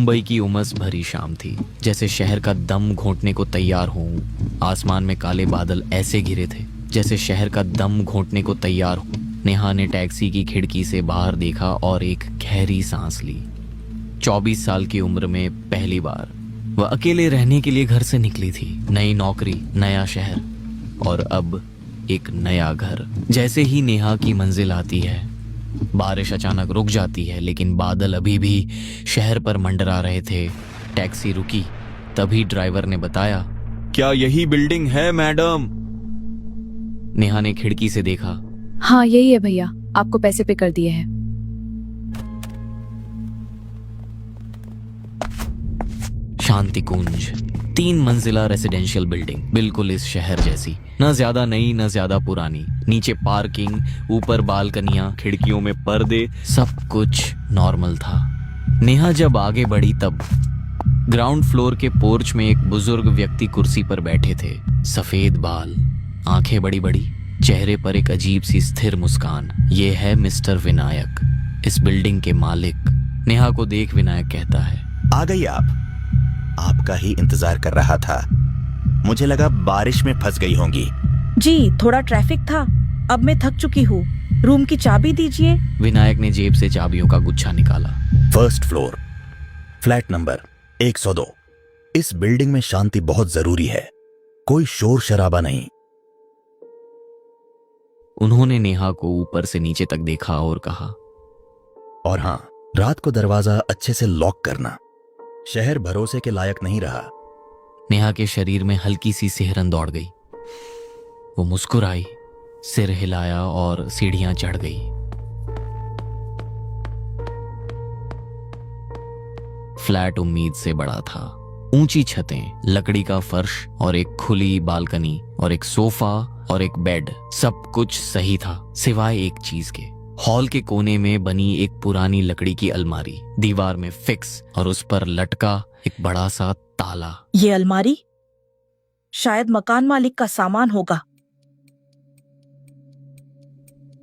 मुंबई की उमस भरी शाम थी, जैसे शहर का दम घोंटने को तैयार हो। आसमान में काले बादल ऐसे घिरे थे जैसे शहर का दम घोंटने को तैयार हो। नेहा ने टैक्सी की खिड़की से बाहर देखा और एक गहरी सांस ली। 24 साल की उम्र में पहली बार वह अकेले रहने के लिए घर से निकली थी। नई नौकरी, नया शहर और अब एक नया घर। जैसे ही नेहा की मंजिल आती है, बारिश अचानक रुक जाती है, लेकिन बादल अभी भी शहर पर मंडरा रहे थे। टैक्सी रुकी, तभी ड्राइवर ने बताया, क्या यही बिल्डिंग है मैडम? नेहा ने खिड़की से देखा। हाँ यही है भैया, आपको पैसे पे कर दिए हैं। शांति कुंज, 3 मंजिला रेसिडेंशियल बिल्डिंग, बिल्कुल इस शहर जैसी। न ज्यादा नई न ज्यादा पुरानी। नीचे पार्किंग, ऊपर बालकनियां, खिड़कियों में पर्दे, सब कुछ नॉर्मल था। नेहा जब आगे बढ़ी तब ग्राउंड फ्लोर के पोर्च में एक बुजुर्ग व्यक्ति कुर्सी पर बैठे थे। सफेद बाल, आंखें बड़ी बड़ी, चेहरे पर एक अजीब सी स्थिर मुस्कान। ये है मिस्टर विनायक, इस बिल्डिंग के मालिक। नेहा को देख विनायक कहता है, आ गई आप? आपका ही इंतजार कर रहा था। मुझे लगा बारिश में फंस गई होंगी। जी थोड़ा ट्रैफिक था, अब मैं थक चुकी हूँ। रूम की चाबी दीजिए। विनायक ने जेब से चाबियों का गुच्छा निकाला। First floor, flat number 102। इस बिल्डिंग में शांति बहुत जरूरी है, कोई शोर शराबा नहीं। उन्होंने नेहा को ऊपर से नीचे तक देखा और कहा, और हाँ, रात को दरवाजा अच्छे से लॉक करना। शहर भरोसे के लायक नहीं रहा। नेहा के शरीर में हल्की सी सिहरन दौड़ गई। वो मुस्कुराई, सिर हिलाया और सीढ़ियां चढ़ गई। फ्लैट उम्मीद से बड़ा था। ऊंची छतें, लकड़ी का फर्श और एक खुली बालकनी और एक सोफा और एक बेड। सब कुछ सही था सिवाय एक चीज के। हॉल के कोने में बनी एक पुरानी लकड़ी की अलमारी, दीवार में फिक्स और उस पर लटका एक बड़ा सा ताला। ये अलमारी शायद मकान मालिक का सामान होगा।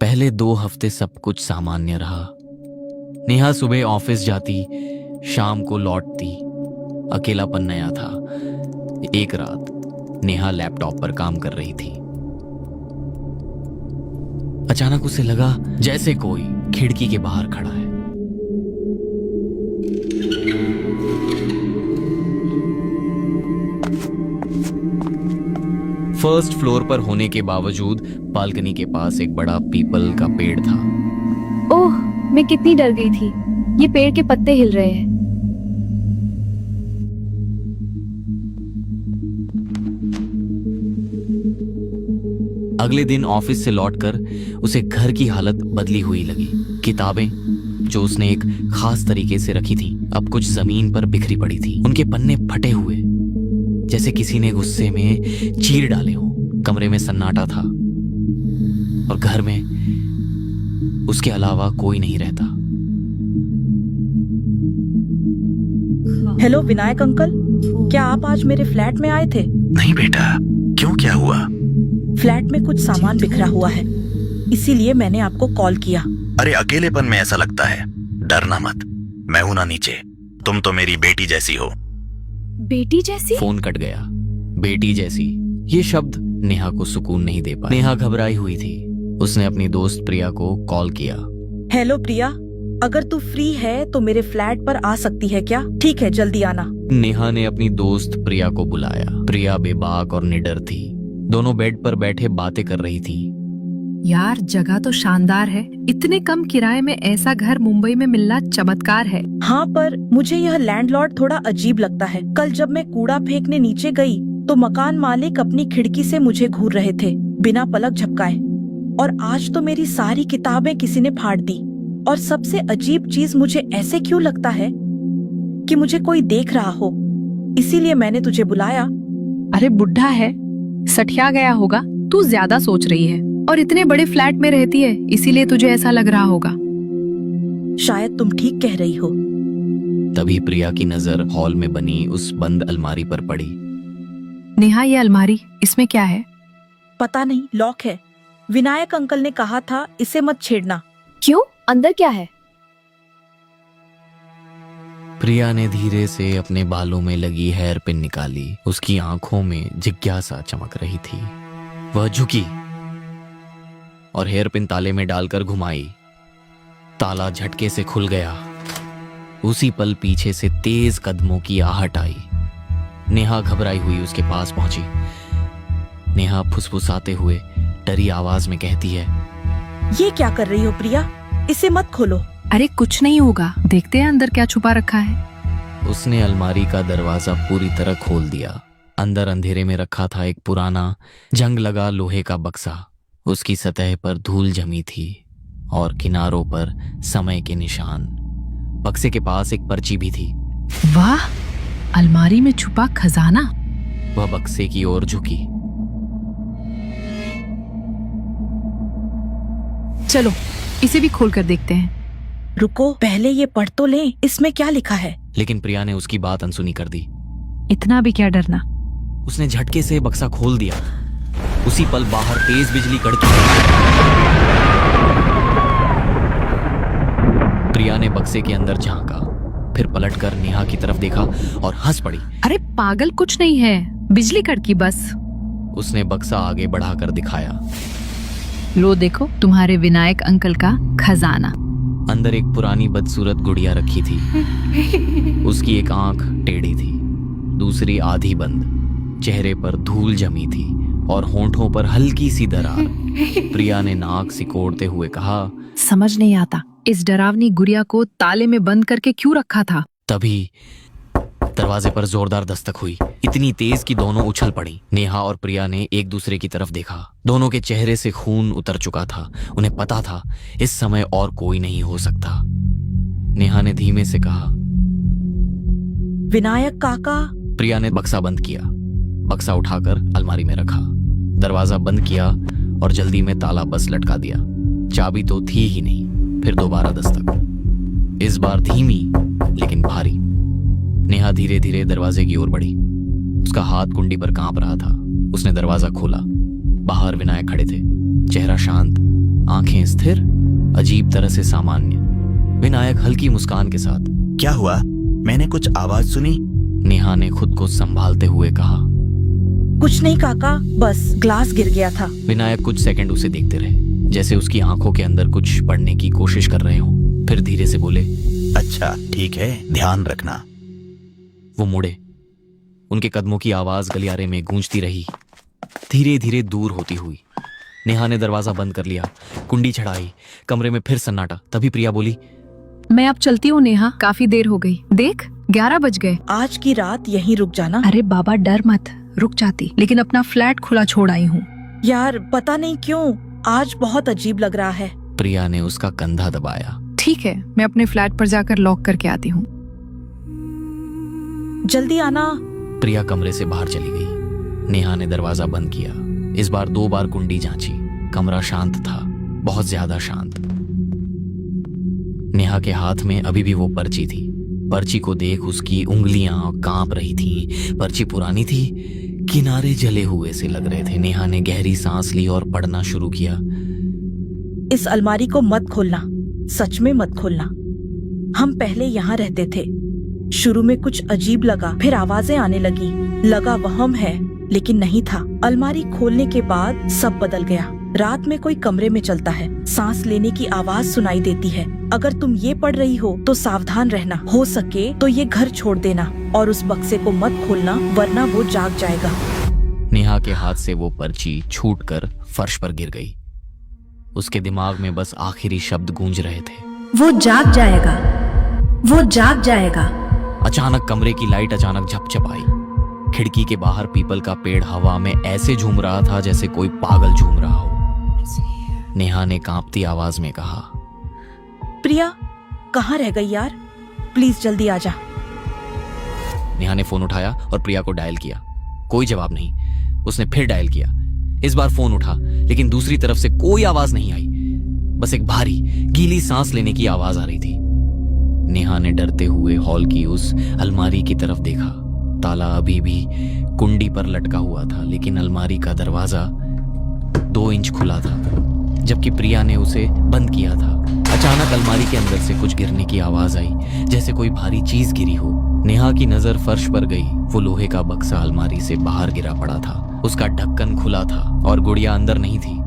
पहले 2 हफ्ते सब कुछ सामान्य रहा। नेहा सुबह ऑफिस जाती, शाम को लौटती। अकेलापन नया था। एक रात नेहा लैपटॉप पर काम कर रही थी। अचानक उसे लगा जैसे कोई खिड़की के बाहर खड़ा है। फर्स्ट फ्लोर पर होने के बावजूद बालकनी के पास एक बड़ा पीपल का पेड़ था। ओह, मैं कितनी डर गई थी। ये पेड़ के पत्ते हिल रहे हैं। अगले दिन ऑफिस से लौटकर उसे घर की हालत बदली हुई लगी। किताबें जो उसने एक खास तरीके से रखी थी, अब कुछ जमीन पर बिखरी पड़ी थी। उनके पन्ने फटे हुए, जैसे किसी ने गुस्से में चीर डाले हों। कमरे में सन्नाटा था और घर में उसके अलावा कोई नहीं रहता। हेलो विनायक अंकल, क्या आप आज मेरे फ्लैट में आए थे? नहीं बेटा, क्यों, क्या हुआ? फ्लैट में कुछ सामान बिखरा हुआ है, इसीलिए मैंने आपको कॉल किया। अरे अकेलेपन में ऐसा लगता है, डरना मत, मैं हूं ना नीचे। तुम तो मेरी बेटी जैसी हो। बेटी जैसी? फोन कट गया। बेटी जैसी, ये शब्द नेहा को सुकून नहीं दे पाया। नेहा घबराई हुई थी। उसने अपनी दोस्त प्रिया को कॉल किया। हेलो प्रिया, अगर तू फ्री है तो मेरे फ्लैट पर आ सकती है क्या? ठीक है, जल्दी आना। नेहा ने अपनी दोस्त प्रिया को बुलाया। प्रिया बेबाक और निडर थी। दोनों बेड पर बैठे बातें कर रही थी। यार जगह तो शानदार है, इतने कम किराए में ऐसा घर मुंबई में मिलना चमत्कार है। हाँ, पर मुझे यह लैंडलॉर्ड थोड़ा अजीब लगता है। कल जब मैं कूड़ा फेंकने नीचे गई तो मकान मालिक अपनी खिड़की से मुझे घूर रहे थे बिना पलक झपकाए। और आज तो मेरी सारी किताबें किसी ने फाड़ दी। और सबसे अजीब चीज, मुझे ऐसे क्यों लगता है कि मुझे कोई देख रहा हो, इसीलिए मैंने तुझे बुलाया। अरे बुढ़ा है, सठिया गया होगा। तू ज्यादा सोच रही है और इतने बड़े फ्लैट में रहती है, इसीलिए तुझे ऐसा लग रहा होगा। शायद तुम ठीक कह रही हो। तभी प्रिया की नजर हॉल में बनी उस बंद अलमारी पर पड़ी। नेहा, ये अलमारी, इसमें क्या है? पता नहीं, लॉक है। विनायक अंकल ने कहा था इसे मत छेड़ना। क्यों? अंदर क्या है? प्रिया ने धीरे से अपने बालों में लगी हेयर पिन निकाली। उसकी आंखों में जिज्ञासा चमक रही थी। वह झुकी और हेयर पिन ताले में डालकर घुमाई। ताला झटके से खुल गया। उसी पल पीछे से तेज कदमों की आहट आई। नेहा घबराई हुई उसके पास पहुंची। नेहा फुसफुसाते हुए डरी आवाज में कहती है, ये क्या कर रही हो प्रिया? इसे मत खोलो। अरे कुछ नहीं होगा, देखते हैं अंदर क्या छुपा रखा है। उसने अलमारी का दरवाजा पूरी तरह खोल दिया। अंदर अंधेरे में रखा था एक पुराना जंग लगा लोहे का बक्सा। उसकी सतह पर धूल जमी थी और किनारों पर समय के निशान। बक्से के पास एक पर्ची भी थी। वाह, अलमारी में छुपा खजाना। वह बक्से की ओर झुकी। चलो इसे भी खोल कर देखते हैं। रुको, पहले ये पढ़ तो लें, इसमें क्या लिखा है। लेकिन प्रिया ने उसकी बात अनसुनी कर दी। इतना भी क्या डरना। उसने झटके से बक्सा खोल दिया। उसी पल बाहर तेज बिजली कड़की। प्रिया ने बक्से के अंदर झांका, फिर पलटकर नेहा की तरफ देखा और हंस पड़ी। अरे पागल, कुछ नहीं है, बिजली कड़की बस। उसने बक्सा आगे बढ़ाकर दिखाया। लो देखो, तुम्हारे विनायक अंकल का खजाना। अंदर एक पुरानी बदसूरत गुड़िया रखी थी। उसकी एक आंख टेढ़ी थी, दूसरी आधी बंद। चेहरे पर धूल जमी थी और होंठों पर हल्की सी दरार। प्रिया ने नाक सिकोड़ते हुए कहा, समझ नहीं आता, इस डरावनी गुड़िया को ताले में बंद करके क्यों रखा था। तभी दरवाजे पर जोरदार दस्तक हुई, इतनी तेज कि दोनों उछल पड़ी। नेहा और प्रिया ने एक दूसरे की तरफ देखा। दोनों के चेहरे से खून उतर चुका था। उन्हें पता था इस समय और कोई नहीं हो सकता। नेहा ने धीमे से कहा, विनायक काका। प्रिया ने बक्सा बंद किया। बक्सा उठाकर अलमारी में रखा, दरवाजा बंद किया और जल्दी में ताला बस लटका दिया। चाबी तो थी ही नहीं। फिर दोबारा दस्तक, इस बार धीमी लेकिन भारी। नेहा धीरे धीरे दरवाजे की ओर बढ़ी। उसका हाथ कुंडी पर कांप रहा था। उसने दरवाजा खोला। बाहर विनायक खड़े थे, चेहरा शांत, आंखें स्थिर, अजीब तरह से सामान्य। विनायक हल्की मुस्कान के साथ, क्या हुआ? मैंने कुछ आवाज सुनी। नेहा ने खुद को संभालते हुए कहा, कुछ नहीं काका, बस ग्लास गिर गया था। विनायक कुछ सेकंड उसे देखते रहे, जैसे उसकी आंखों के अंदर कुछ पढ़ने की कोशिश कर रहे हों। फिर धीरे से बोले, अच्छा ठीक है, ध्यान रखना। वो मुड़े। उनके कदमों की आवाज गलियारे में गूंजती रही, धीरे धीरे दूर होती हुई। नेहा ने दरवाजा बंद कर लिया, कुंडी चढ़ाई। कमरे में फिर सन्नाटा। तभी प्रिया बोली, मैं अब चलती हूँ नेहा, काफी देर हो गई। देख 11 बज गए। आज की रात यहीं रुक जाना। अरे बाबा डर मत, रुक जाती, लेकिन अपना फ्लैट खुला छोड़ आई हूँ। यार पता नहीं क्यों आज बहुत अजीब लग रहा है। प्रिया ने उसका कंधा दबाया। ठीक है, मैं अपने फ्लैट पर जाकर लॉक करके आती हूँ। जल्दी आना। प्रिया कमरे से बाहर चली गई। नेहा ने दरवाजा बंद किया। इस बार 2 बार कुंडी जांची। कमरा शांत था, बहुत ज्यादा शांत। नेहा के हाथ में अभी भी वो पर्ची थी। पर्ची को देख उसकी उंगलियां कांप रही थीं। पर्ची पुरानी थी, किनारे जले हुए से लग रहे थे। नेहा ने गहरी सांस ली और पढ़ना शुरू किया। इस अलमारी को मत खोलना, सच में मत खोलना। हम पहले यहाँ रहते थे। शुरू में कुछ अजीब लगा, फिर आवाजें आने लगी। लगा वहम है, लेकिन नहीं था। अलमारी खोलने के बाद सब बदल गया। रात में कोई कमरे में चलता है, सांस लेने की आवाज सुनाई देती है। अगर तुम ये पढ़ रही हो तो सावधान रहना, हो सके तो ये घर छोड़ देना और उस बक्से को मत खोलना, वरना वो जाग जाएगा। नेहा के हाथ से वो पर्ची छूटकर फर्श पर गिर गई। उसके दिमाग में बस आखिरी शब्द गूंज रहे थे, वो जाग जाएगा, वो जाग जाएगा। अचानक कमरे की लाइट अचानक झपझप आई। खिड़की के बाहर पीपल का पेड़ हवा में ऐसे झूम रहा था जैसे कोई पागल झूम रहा हो। नेहा ने कांपती आवाज में कहा, प्रिया कहाँ रह गई यार, प्लीज जल्दी आ जा। नेहा ने फोन उठाया और प्रिया को डायल किया। कोई जवाब नहीं। उसने फिर डायल किया। इस बार फोन उठा, लेकिन दूसरी तरफ से कोई आवाज नहीं आई। बस एक भारी गीली सांस लेने की आवाज आ रही थी। नेहा ने डरते हुए हॉल की उस अलमारी की तरफ देखा। ताला अभी भी कुंडी पर लटका हुआ था, लेकिन अलमारी का दरवाजा 2 इंच खुला था। जबकि प्रिया ने उसे बंद किया था। अचानक अलमारी के अंदर से कुछ गिरने की आवाज आई, जैसे कोई भारी चीज गिरी हो। नेहा की नजर फर्श पर गई। वो लोहे का बक्सा अलमारी से बाहर गिरा पड़ा था। उसका ढक्कन खुला था और गुड़िया अंदर नहीं थी।